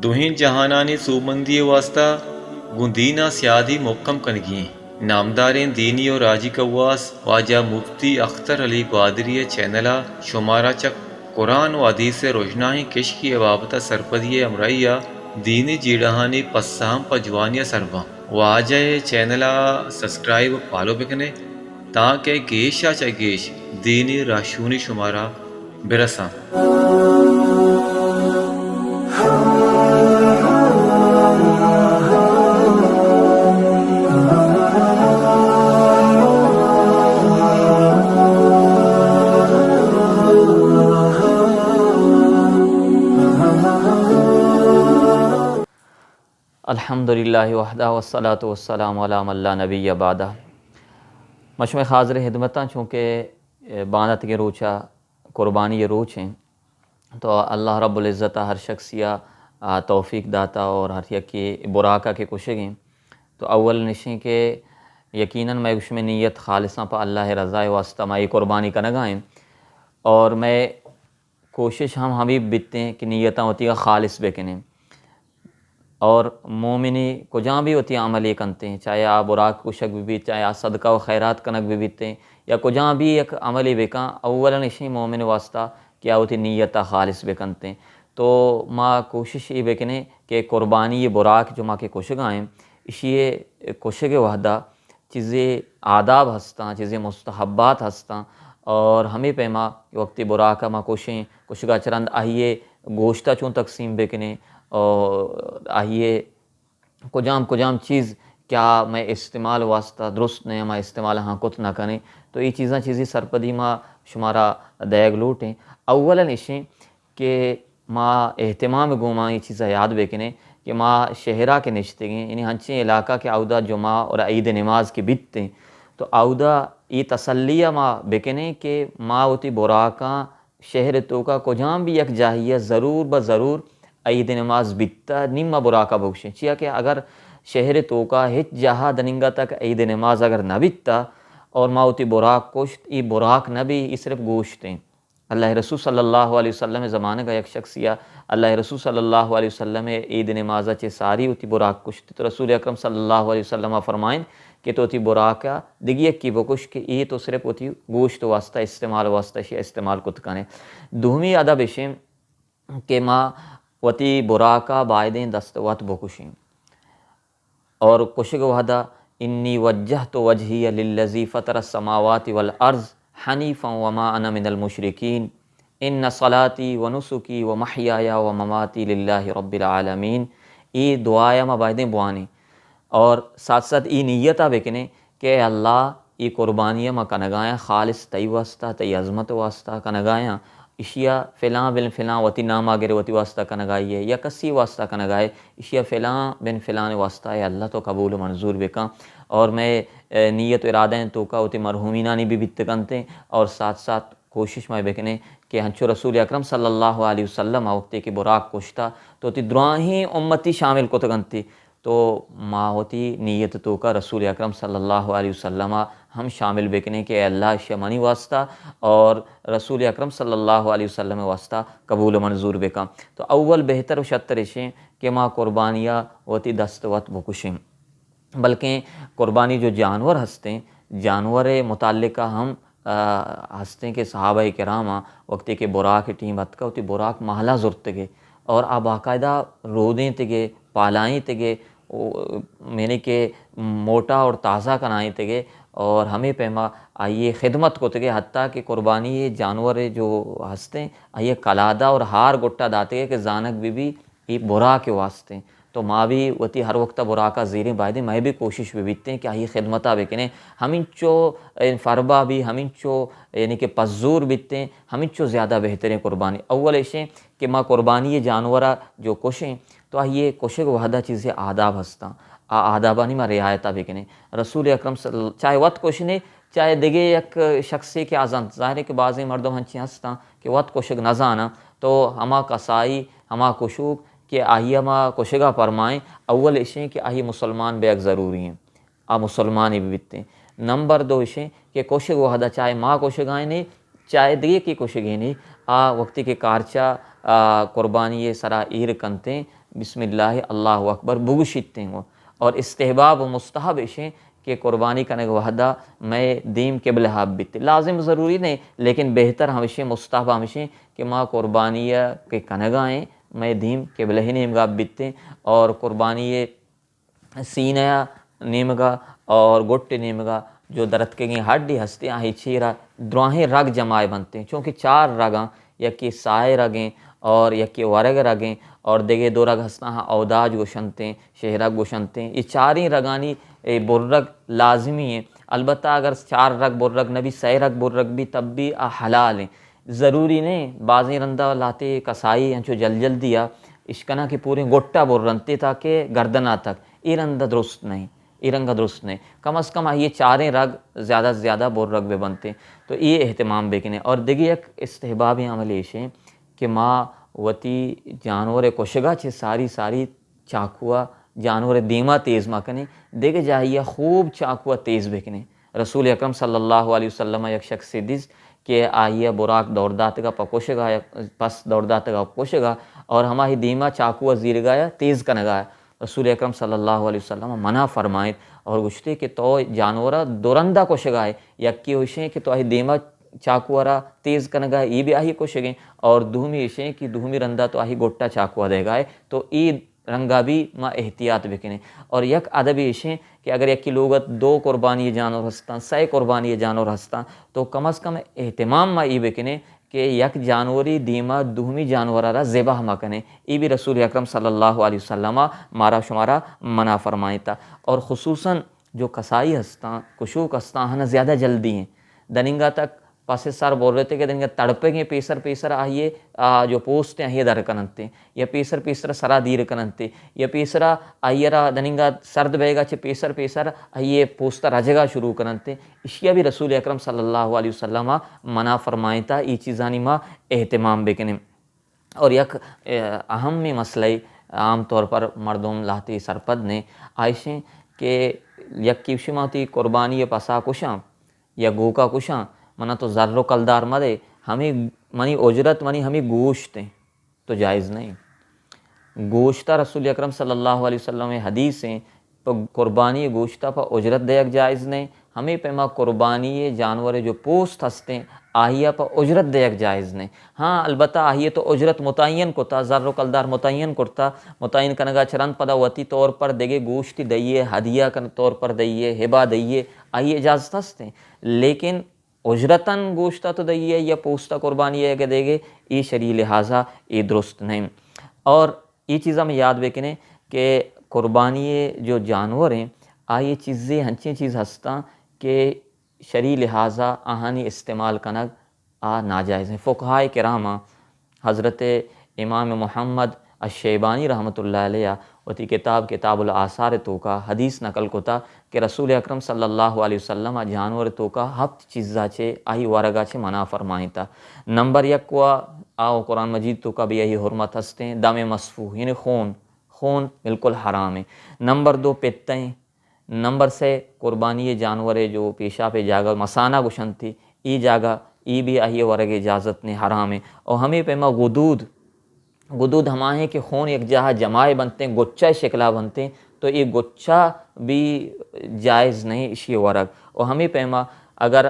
دوہیں جہانانی سومندی واسطہ گندینہ سیادی محکم کنگیں نامداریں دینی اور راجی قواس واجہ مفتی اختر علی قادری چینلہ شمارہ چک قرآن و حدیث روشنائی کشکی ابابتہ سرپدی امرائیہ دینی جیڑہانی پسام پجوانیہ سرباں واجہ چینلہ سبسکرائب فالو بکنے تاکہ گیشا چا گیش دینی راشونی شمارہ برساں۔ الحمدللہ وحدہ والصلاۃ والسلام علی من لا نبی بعدہ۔ مشمع حاضر خدمتاں چونکہ بانت کے روچا قربانی یہ روچ ہیں تو اللہ رب العزت ہر شخصیہ توفیق داتا اور ہر یکی براکہ کے کشگیں تو اول نشیں کہ یقیناً میں اس میں نیت خالصاں پا اللہ رضا واسطہ میں قربانی کا نگائیں اور میں کوشش ہم حبیب بیتیں کہ نیتاں ہوتی ہے خالص بکنیں اور مومنی کو جہاں بھی ہوتی عملی کنتے ہیں، چاہے آپ براک کشک بھی بیت، چاہے آپ صدقہ و خیرات کنک بھی بیتے ہیں یا کو جہاں بھی ایک عملی بکاں اولا نشیں مومن واسطہ کیا ہوتی نیتہ خالص بکنتے ہیں۔ تو ماں کوشش یہ بکنے کہ قربانی یہ براک جو ماں کے کشک آئیں اسی کشک وحدہ چیزیں آداب ہستاں، چیزیں مستحبات ہستاں اور ہمیں پیما وقتی براکہ ماں کشگا چرند آئیے گوشتہ چون تقسیم بکنے اور آئیے کجام چیز کیا میں استعمال واسطہ درست نہیں میں استعمال ہاں کت نہ کریں تو یہ چیزیں سرپدی ماں شمارا دیگ لوٹیں۔ اولا اشیں کہ ماں اہتمام گوما یہ چیزیں یاد بکنے کہ ماں شہرہ کے نشتگیں یعنی ہنچیں علاقہ کے عودہ جمعہ اور عید نماز کی بیتیں تو عودہ یہ تسلیہ ماں بکنے کہ ماں ہوتی براکاں شہر تو کا کجام بھی یک جاہیہ ضرور بضرور عید نماز بیتا نیمہ براکہ بکشیں چیا کہ اگر شہر تو کا ہچ جہاں دننگا تک عید نماز اگر نہ بیتا اور ماں ہوتی براک کشت یہ براک نہ بھی یہ صرف گوشتیں۔ اللہ رسول صلی اللہ علیہ وسلم زمانے کا یک شخصیہ اللہ رسول صلی اللہ علیہ وسلم عید نمازہ چے ساری ہوتی براک کشت تو رسول اکرم صلی اللہ علیہ وسلم فرمائیں کہ تو ہوتی براکہ دگی ایک کی بکش کہ یہ تو صرف ہوتی گوشت واسطہ استعمال واسطہ شیع استعمال کتکانے۔ دومی ادب اشیں کہ ماں وتی براکہ بائدیں دستوات بکشیں اور کشگ وحدہ انی وجہت وجہی للذی فطر السماوات والارض حنیفا وما انا من المشرکین ان صلاتی و نسکی و محیای و مماتی للہ رب العالمین۔ ای دعایا ما بائدیں بوانی اور ساتھ ساتھ ای نیتہ بکنے کہ اللہ ای قربانیہ ما کنگایاں خالص تی واسطہ تی عظمت واسطہ کنگایاں اشیاء فلاں بن فلاں وتی نام آگرے وتی واسطہ کنگائیے یا کسی واسطہ کنگائے اشیاء فلاں بن فلاں واسطہ ہے اللہ تو قبول و منظور بکاں اور میں نیت و ارادہ تو کا وتی مرحومینانی بھی بیت کنتے اور ساتھ ساتھ کوشش میں بکنے کہ ہنچو رسول اکرم صلی اللہ علیہ وسلم وقتی کی براک کشتا تو تی دراہیں امتی شامل کو تگنتی تو ماں ہوتی نیت تو کا رسول اکرم صلی اللہ علیہ وسلم ہم شامل بکنے کہ اے اللہ اشیاء منی واسطہ اور رسول اکرم صلی اللہ علیہ وسلم واسطہ قبول و منظور بکاں۔ تو اول بہتر و شتر اشیں کہ ماں قربانیہ ہوتی دستوت بکشیں بلکہ قربانی جو جانور ہستیں جانور متعلقہ ہم ہستیں کہ صحابہ کرامہ وقتی کے براک ٹیم اتکا ہوتی براک محلہ زرتگے اور باقاعدہ رودیں تگے پالائیں تگے یعنی کہ موٹا اور تازہ کنائیں تگے اور ہمیں پیما آئیے خدمت کو تگے حتیٰ کہ قربانی جانور جو ہستیں آئیے کلادہ اور ہار گٹا داتے کہ زانک بھی یہ برا کے واسطے تو ماں بھی وتی ہر وقت براکہ زیریں بائدیں میں بھی کوشش بھی بیتے ہیں کہ آئیے خدمتہ بکنے ہمیں چو فربا بھی ہمیں چو یعنی کہ پزور بیتے ہیں ہمیں چو زیادہ بہترین قربانی اول ایشیں کہ ماں قربانی جانورہ جو کشیں تو آئیے کشک وحدہ چیزیں آداب ہستاں آدابانی میں رعایتہ بکنے رسول اکرم چاہے وقت کشنے چاہے دگے یک شخصی کے آزان ظاہر ہے کہ بعضی مردم ہنچی ہستاں کہ وقت کشک نہ زانا تو ہما قصائی ہما کشوک کہ آہی ہما کشگا فرمائیں اول اشیں کہ آہی مسلمان بیک ضروری ہیں مسلمانی بھی بیتے ہیں۔ نمبر دو اشیں کہ کشگ وحدہ چاہے ماں کشگائیں نہیں چاہے دگے کی کشگیں نہیں وقتی کے کارچا قربانی سرا ایر کنتے بسم اللہ اللہ اکبر بگشتے ہوں اور استحباب و مستحب اشیں کہ قربانی کرنے وحدہ میں دیم قبل حاب بیتے لازم ضروری نہیں لیکن بہتر ہمیشہ مستحب ہمیشہ کہ ماں قربانی کے کنگائیں میں دیم قبل ہی نیم گا بیتے اور قربانی سینہ نیمگا اور گٹ نیمگا جو درد کے گئیں ہڈی ہستے آہیں چیرہ دراہیں رگ جمائے بنتے ہیں چونکہ 4 رگاں یکی سائے رگیں اور یکی ورگ رگیں اور دیگے 2 رگ ہستا ہاں اوداج گوشنتے ہیں شہرگ گوشنتے ہیں یہ 4 رگانی بررگ لازمی ہیں البتہ اگر 4 رگ بررگ نبی 6 رگ بررگ بھی تب بھی حلال ہیں ضروری نہیں بعضی رندہ لاتے کسائی ہنچو جل دیا اشکنا کی پورے گوٹا بررنتے تاکہ گردنہ تک یہ رندہ درست نہیں یہ رنگا درست نہیں کم از کم یہ 4 رگ زیادہ سے زیادہ بور رگ بھی بنتے ہیں تو یہ اہتمام بکنے اور دیگی ایک استحبابی عملیش ہے کہ ماں وتی جانور کشگا چھے ساری چاکوا جانور دیما تیز مکنے دیکھ جائیے خوب چاکوا تیز بکنے رسول اکرم صلی اللہ علیہ وسلم یک شخص سیدیز کہ آئیے براک دوردات کا پکوشگا پس دوردات کا پکوشگا اور ہماری دیما چاکوا زیر گایا تیز کا نگایا رسول اکرم صلی اللہ علیہ وسلم منع فرمائیں اور گشتے کہ تو جانورہ دورندہ کو شگائے یکی ہوشیں کہ تو آہی دیما چاکوارا تیز کنگائے یہ بھی آہی کو شگیں اور دومی اشیں کہ دومی رندہ تو آہی گوٹا چاکوہ دے گائے تو ای رنگا بھی ما احتیاط بکنے اور یک ادبی اشیں کہ اگر یکی لوگت 2 قربانی جانور ہستان 6 قربانی جانور ہستان تو کم از کم اہتمام ما ای بکنے کہ یک جانوری دیما دومی جانورہ ذبح مکنے ای بھی رسول اکرم صلی اللہ علیہ وسلم مارا شمارا منع فرمائیں تا اور خصوصاً جو کسائی ہستان کشوک ہستان ہنا زیادہ جلدی ہیں دننگا تک پاسے سار بول رہے تھے کہ دنگا تڑپیں گے پیسر آئیے جو پوسٹ ہیں یہ در کننتے یا پیسر سرا دیر کننتے یا پیسرا آئیے را دننگا سرد بے گا چھے پیسر آئیے پوستا رجگا شروع کننتے اشیاء بھی رسول اکرم صلی اللہ علیہ وسلم منع فرمائیں تا ای چیزانی ما اہتمام بکنے اور یک اہم میں مسئلہ عام طور پر مردم لاتی سرپد نے آئیشیں کہ یک کیوشماتی قربانی پسا کشاں یا گوکا کشاں منہ تو ذر و کلدار مدے ہمیں منی اجرت منی ہمیں گوشت ہیں تو جائز نہیں گوشتہ رسول اکرم صلی اللہ علیہ وسلم حدیث ہیں قربانی گوشتہ پا اجرت دیکھ جائز نہیں ہمیں پیما قربانی جانور جو پوست ہستے ہیں آہیہ پا اجرت دیکھ جائز نہیں ہاں البتہ آہیہ تو اجرت متعین کرتا ذر و کلدار متعین کرتا متعین کنگا چرند پدا وتی طور پر دیگے گوشتی دئیے ہدیہ کن طور پر دئیے ہبا دئیے آہیہ اجازت ہستے ہیں لیکن اجرتاً گوشتہ تو دئیے یا پوستہ قربانی ہے کہ دے گے یہ شرعی لہٰذا یہ درست نہیں اور یہ چیزاں میں یاد بکنے کہ قربانی جو جانور ہیں یہ چیزیں ہنچیں چیز ہستاں کہ شرعی لہٰذا آہانی استعمال کنگ ناجائز ہیں فقہائے کرامہ حضرت امام محمد الشیبانی رحمۃ اللہ علیہ وتی کتاب الآثار تو کا حدیث نقل کتا کہ رسول اکرم صلی اللہ علیہ وسلم جانور تو کا ہفت چیزا چھے آہی وارگا چھے منع فرمائیں تا نمبر 1 کو قرآن مجید تو کا بھی یہی حرمت ہستے ہیں دم مسفوح یعنی خون بالکل حرام ہے نمبر 2 پتیں نمبر 3 قربانی جانور جو پیشہ پہ جاگا مسانہ گشن تھی ای جاگا ای بھی آہی ورگ اجازت نے حرام ہے اور ہمیں پیما غدود ہمائیں کہ خون ایک جہاں جمائے بنتے ہیں گچہ شکلہ بنتے ہیں تو یہ گچہ بھی جائز نہیں اسی ورگ اور ہمیں پیما اگر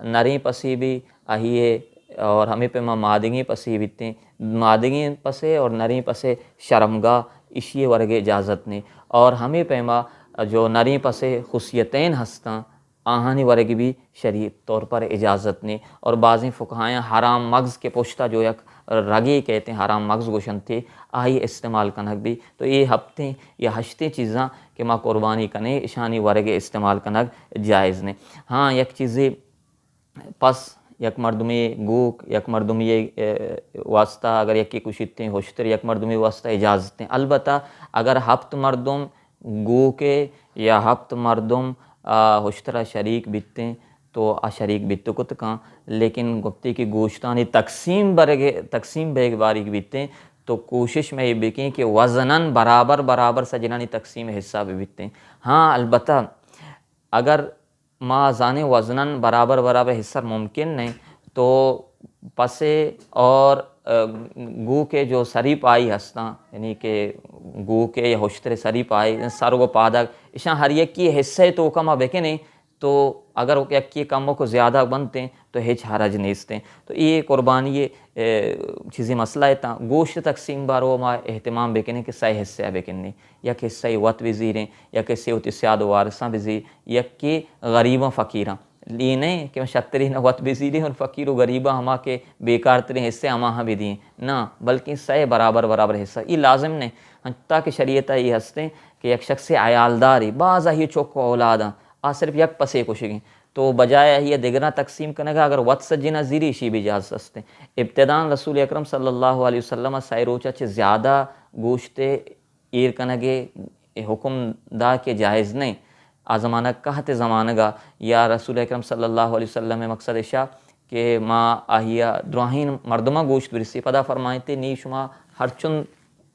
نریں پسی بھی آہیے اور ہمیں پیما مادگیں پسی بیتے ہیں مادگیں پسے اور نریں پسے شرمگاہ اسی ورگ اجازت نہیں اور ہمیں پیما جو نریں پسے خصیتین ہستاں آہانی ورگ بھی شرعی طور پر اجازت نہیں اور بعضیں فقہائیں حرام مغز کے پشتہ جو یک رگی کہتے ہیں حرام مغز گوشن تھے آہی استعمال کنک بھی تو یہ ہفتیں یا ہشتے چیزاں کہ ماں قربانی کنے اشانی ورگ استعمال کنک جائز نے ہاں یک چیزیں پس یک مردمی گوک یک مردمی واسطہ اگر یکی کشیدتے ہیں ہوشتر یک مردمی واسطہ اجازتیں البتہ اگر ہفت مردم گو کے یا ہفت مردم ہوشترہ شریک بیتے ہیں تو شریک بیتو کت کان لیکن گپتے کی گوشتانی تقسیم بیگ باریک بیتے ہیں تو کوشش میں یہ بکیں کہ وزناً برابر سجنانی تقسیم حصہ بھی بیتے ہیں ہاں البتہ اگر ما زانے وزناً برابر حصہ ممکن نہیں تو پسے اور گو کے جو سری پائی ہستاں یعنی کہ گو کے یا ہوشتر سری پائے سر و پادک اشاں ہر یک کی حصے تو کما بکنے تو اگر وہ کی کاموں کو زیادہ بنتے ہیں تو ہیچ حرج نیستے ہیں. تو یہ قربانی یہ چیزی مسئلہ ہے تا گوشت تقسیم بارو ما اہتمام بکنے کہ صحیح حصہ بکنے یا کہ صحیح وط وزیریں یا کہ سیوتی سیاد وارثاں وزیر یا کہ غریباں فقیراں یہ نہیں کہ شتری نہ وط وزیریں اور فقیر و غریباں ہما کے بیکار ترین حصے ہما ہاں بھی دیں نہ بلکہ صحیح برابر حصہ یہ لازم نہیں. حتیٰ کہ شریعتہ یہ ہستے کہ یک شخص عیالداری بعض ہی چوک اولاداں صرف یک پسے کو شگیں تو بجائے یہ دیگرہ تقسیم کرنے گا اگر وط سجینا زیری شی بھی جاز ہستے. ابتدان رسول اکرم صلی اللہ علیہ وسلم سائے روچا چھ زیادہ گوشتے ایر کنگے حکم دا کے جائز نہیں زمانہ کہت زمانہ گا یا رسول اکرم صلی اللہ علیہ وسلم میں مقصد اشا کہ ما آہیا دراہین مردمہ گوشت برسی پدا فرمائیں تے نی شما ہر چن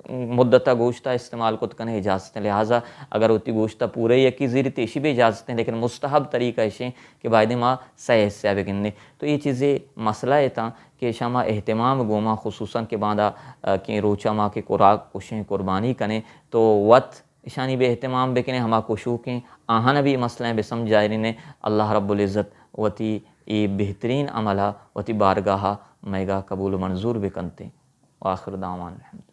مدتہ گوشتہ استعمال کو کنے اجازت ہیں. لہٰذا اگر ہوتی گوشتہ پورے یکی زیر تیشی بھی اجازت ہیں لیکن مستحب طریقہ ایشیں کہ باید ماں صحیح حصہ بگننے. تو یہ چیزیں مسئلہ ہے تا کہ شما اہتمام گوما خصوصاً کہ باندھا کہ روچہ ماں کے خوراک کشیں قربانی کنے تو وط اشانی بے اہتمام بکنے ہما کشوکیں آہاں بھی مسئلہ بے سمجھائرین اللہ رب العزت وتی ای بہترین عملہ وتی بارگاہا میگا قبول منظور بکنتے. وآخر دعوان الحمد.